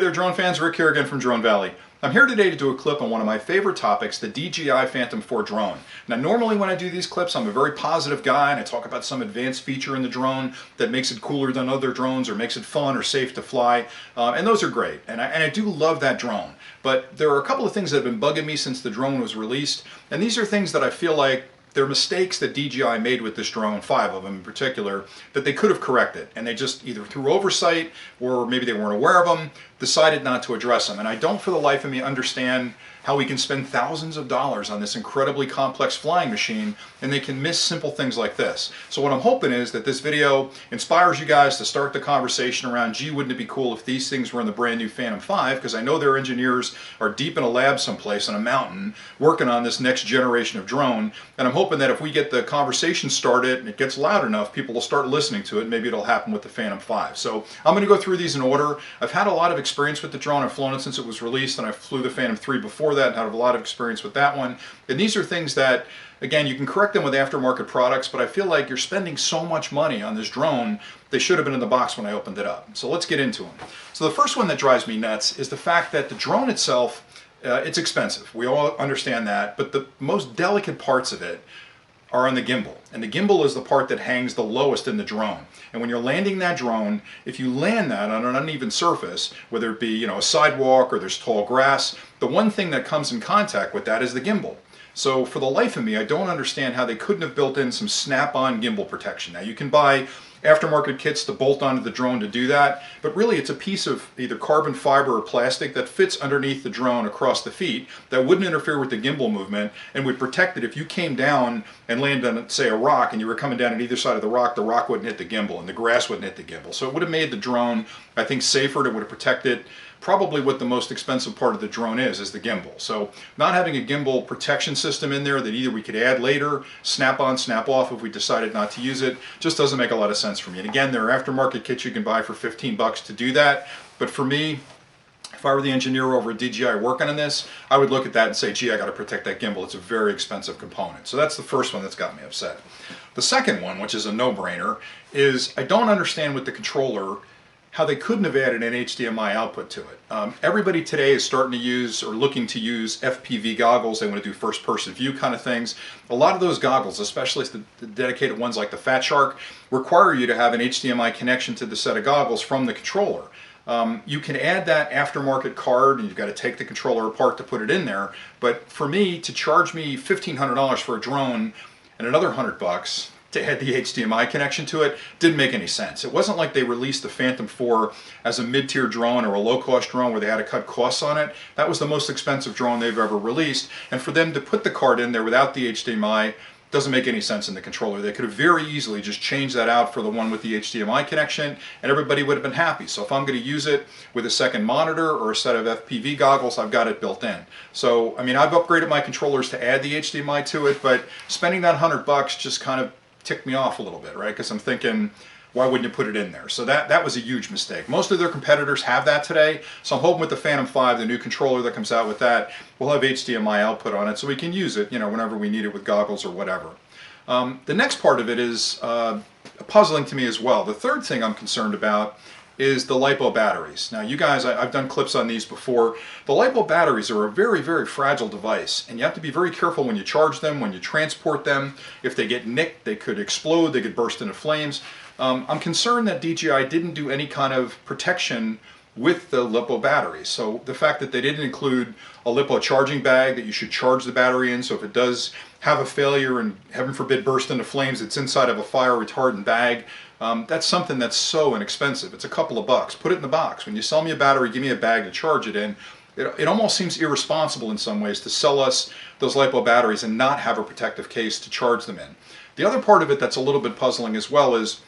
there drone fans, Rick here again from Drone Valley. I'm here today to do a clip on one of my favorite topics, the DJI Phantom 4 drone. Now normally when I do these clips I'm a very positive guy and I talk about some advanced feature in the drone that makes it cooler than other drones or makes it fun or safe to fly, and those are great, and I do love that drone. But there are a couple of things that have been bugging me since the drone was released, and these are things that I feel like they're mistakes that DJI made with this drone, 5 of them in particular, that they could have corrected. And they just either through oversight or maybe they weren't aware of them, decided not to address them. And I don't for the life of me understand how we can spend thousands of dollars on this incredibly complex flying machine and they can miss simple things like this. So what I'm hoping is that this video inspires you guys to start the conversation around, gee, wouldn't it be cool if these things were in the brand new Phantom 5? Because I know their engineers are deep in a lab someplace on a mountain working on this next generation of drone. And I'm hoping that if we get the conversation started and it gets loud enough, people will start listening to it. Maybe it'll happen with the Phantom 5. So I'm going to go through these in order. I've had a lot of experience with the drone. I've flown it since it was released, and I flew the Phantom 3 before that and had a lot of experience with that one. And these are things that, again, you can correct them with aftermarket products, but I feel like you're spending so much money on this drone, they should have been in the box when I opened it up. So let's get into them. So the first one that drives me nuts is the fact that the drone itself, it's expensive. We all understand that, but the most delicate parts of it are on the gimbal. And the gimbal is the part that hangs the lowest in the drone. And when you're landing that drone, if you land that on an uneven surface, whether it be, a sidewalk or there's tall grass, the one thing that comes in contact with that is the gimbal. So for the life of me, I don't understand how they couldn't have built in some snap-on gimbal protection. Now you can buy aftermarket kits to bolt onto the drone to do that, but really it's a piece of either carbon fiber or plastic that fits underneath the drone across the feet that wouldn't interfere with the gimbal movement and would protect it if you came down and landed on, say, a rock and you were coming down on either side of the rock wouldn't hit the gimbal and the grass wouldn't hit the gimbal. So it would have made the drone, I think, safer. It would have protected probably what the most expensive part of the drone is the gimbal. So not having a gimbal protection system in there that either we could add later, snap on, snap off if we decided not to use it, just doesn't make a lot of sense for me. And again, there are aftermarket kits you can buy for 15 bucks to do that. But for me, if I were the engineer over at DJI working on this, I would look at that and say, gee, I got to protect that gimbal. It's a very expensive component. So that's the first one that's got me upset. The second one, which is a no-brainer, is I don't understand with the controller how they couldn't have added an HDMI output to it. Everybody today is starting to use or looking to use FPV goggles. They want to do first-person view kind of things. A lot of those goggles, especially the dedicated ones like the Fat Shark, require you to have an HDMI connection to the set of goggles from the controller. You can add that aftermarket card and you've got to take the controller apart to put it in there. But for me, to charge me $1,500 for a drone and another $100 to add the HDMI connection to it didn't make any sense. It wasn't like they released the Phantom 4 as a mid-tier drone or a low-cost drone where they had to cut costs on it. That was the most expensive drone they've ever released, and for them to put the card in there without the HDMI doesn't make any sense in the controller. They could have very easily just changed that out for the one with the HDMI connection and everybody would have been happy. So if I'm going to use it with a second monitor or a set of FPV goggles, I've got it built in. So, I mean, I've upgraded my controllers to add the HDMI to it, but spending that $100 just kind of ticked me off a little bit, right? Because I'm thinking, why wouldn't you put it in there? So that was a huge mistake. Most of their competitors have that today, so I'm hoping with the Phantom 5, the new controller that comes out with that, we'll have HDMI output on it so we can use it, whenever we need it with goggles or whatever. The next part of it is puzzling to me as well. The third thing I'm concerned about is the LiPo batteries. Now you guys, I've done clips on these before. The LiPo batteries are a very, very fragile device, and you have to be very careful when you charge them, when you transport them. If they get nicked, they could explode, they could burst into flames. I'm concerned that DJI didn't do any kind of protection with the LiPo batteries. So the fact that they didn't include a LiPo charging bag that you should charge the battery in, so if it does have a failure and heaven forbid burst into flames, it's inside of a fire retardant bag. That's something that's so inexpensive. It's a couple of bucks. Put it in the box. When you sell me a battery, give me a bag to charge it in. It almost seems irresponsible in some ways to sell us those LiPo batteries and not have a protective case to charge them in. The other part of it that's a little bit puzzling as well is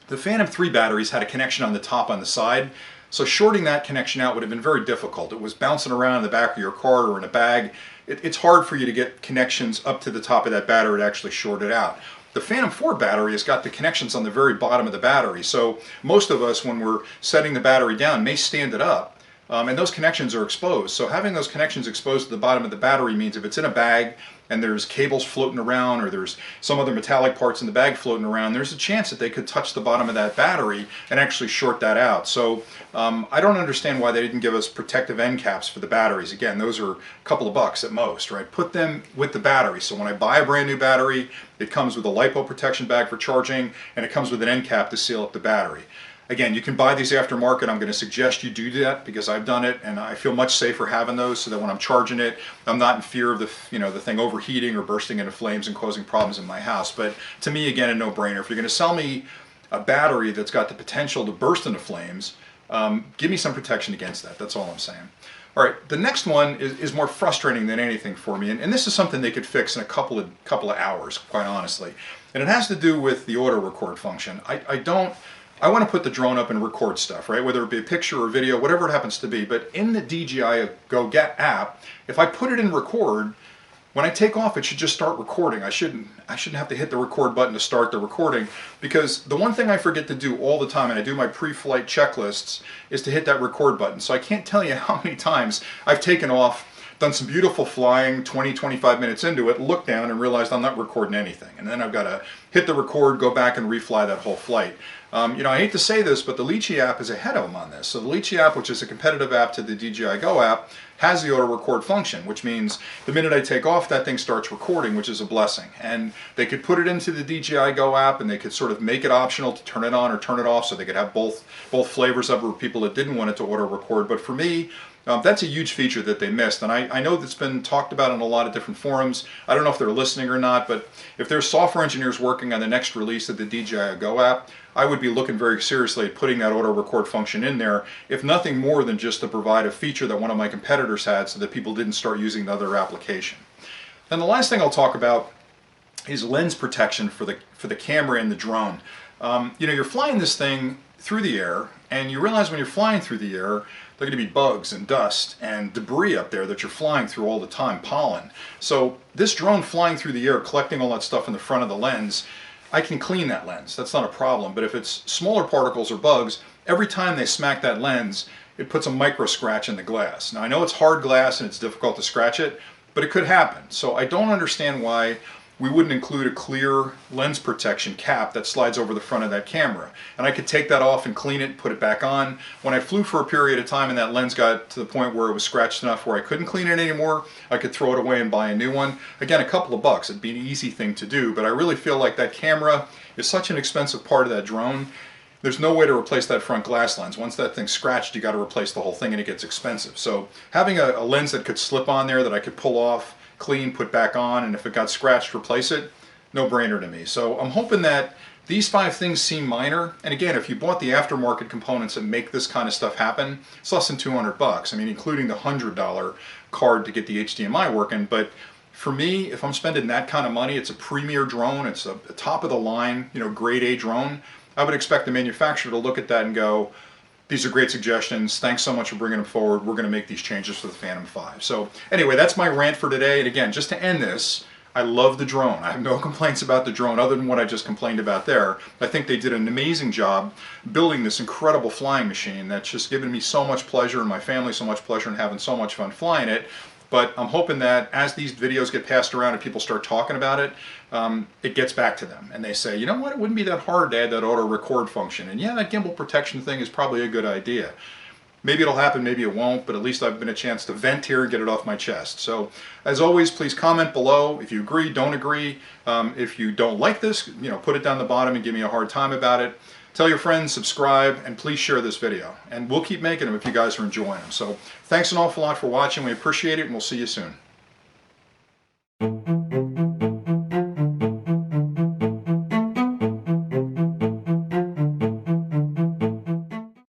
the Phantom 3 batteries had a connection on the top on the side. So shorting that connection out would have been very difficult. It was bouncing around in the back of your car or in a bag. It's hard for you to get connections up to the top of that battery to actually short it out. The Phantom 4 battery has got the connections on the very bottom of the battery, so most of us, when we're setting the battery down, may stand it up, and those connections are exposed. So having those connections exposed to the bottom of the battery means if it's in a bag and there's cables floating around, or there's some other metallic parts in the bag floating around, there's a chance that they could touch the bottom of that battery and actually short that out. So I don't understand why they didn't give us protective end caps for the batteries. Again, those are a couple of bucks at most, right? Put them with the battery. So when I buy a brand new battery, it comes with a LiPo protection bag for charging, and it comes with an end cap to seal up the battery. Again, you can buy these aftermarket. I'm going to suggest you do that because I've done it, and I feel much safer having those, so that when I'm charging it, I'm not in fear of the thing overheating or bursting into flames and causing problems in my house. But to me, again, a no-brainer. If you're going to sell me a battery that's got the potential to burst into flames, give me some protection against that. That's all I'm saying. All right, the next one is more frustrating than anything for me, and this is something they could fix in a couple of hours, quite honestly. And it has to do with the auto record function. I want to put the drone up and record stuff, right? Whether it be a picture or video, whatever it happens to be. But in the DJI Go Get app, if I put it in record, when I take off, it should just start recording. I shouldn't have to hit the record button to start the recording, because the one thing I forget to do all the time, and I do my pre-flight checklists, is to hit that record button. So I can't tell you how many times I've taken off, done some beautiful flying, 20-25 minutes into it, looked down and realized I'm not recording anything. And then I've got to hit the record, go back and refly that whole flight. I hate to say this, but the Litchi app is ahead of them on this. So the Litchi app, which is a competitive app to the DJI Go app, has the auto record function, which means the minute I take off, that thing starts recording, which is a blessing. And they could put it into the DJI Go app, and they could sort of make it optional to turn it on or turn it off, so they could have both flavors of it for people that didn't want it to auto record. But for me, that's a huge feature that they missed, and I know that's been talked about in a lot of different forums. I don't know if they're listening or not, but if there's software engineers working on the next release of the DJI Go app, I would be looking very seriously at putting that auto record function in there, if nothing more than just to provide a feature that one of my competitors had, so that people didn't start using the other application. And the last thing I'll talk about is lens protection for the camera and the drone. You're flying this thing through the air, and you realize when you're flying through the air, there are going to be bugs and dust and debris up there that you're flying through all the time, pollen. So this drone flying through the air, collecting all that stuff in the front of the lens, I can clean that lens. That's not a problem. But if it's smaller particles or bugs, every time they smack that lens, it puts a micro scratch in the glass. Now I know it's hard glass and it's difficult to scratch it, but it could happen. So I don't understand why we wouldn't include a clear lens protection cap that slides over the front of that camera. And I could take that off and clean it, put it back on. When I flew for a period of time and that lens got to the point where it was scratched enough where I couldn't clean it anymore, I could throw it away and buy a new one. Again, a couple of bucks. It'd be an easy thing to do, but I really feel like that camera is such an expensive part of that drone. There's no way to replace that front glass lens. Once that thing's scratched, you got to replace the whole thing, and it gets expensive. So having a lens that could slip on there that I could pull off, clean, put back on, and if it got scratched, replace it, no brainer to me. So I'm hoping that these 5 things seem minor, and again, if you bought the aftermarket components that make this kind of stuff happen, it's less than 200 bucks. I mean, including the $100 card to get the HDMI working. But for me, if I'm spending that kind of money, it's a premier drone, it's a top of the line, grade A drone, I would expect the manufacturer to look at that and go, these are great suggestions. Thanks so much for bringing them forward. We're going to make these changes for the Phantom 5. So anyway, that's my rant for today. And again, just to end this, I love the drone. I have no complaints about the drone other than what I just complained about there. I think they did an amazing job building this incredible flying machine that's just given me so much pleasure and my family so much pleasure and having so much fun flying it. But I'm hoping that as these videos get passed around and people start talking about it, it gets back to them. And they say, you know what, it wouldn't be that hard to add that auto record function. And yeah, that gimbal protection thing is probably a good idea. Maybe it'll happen, maybe it won't, but at least I've been a chance to vent here and get it off my chest. So as always, please comment below if you agree, don't agree. If you don't like this, put it down the bottom and give me a hard time about it. Tell your friends, subscribe, and please share this video. And we'll keep making them if you guys are enjoying them. So thanks an awful lot for watching. We appreciate it, and we'll see you soon.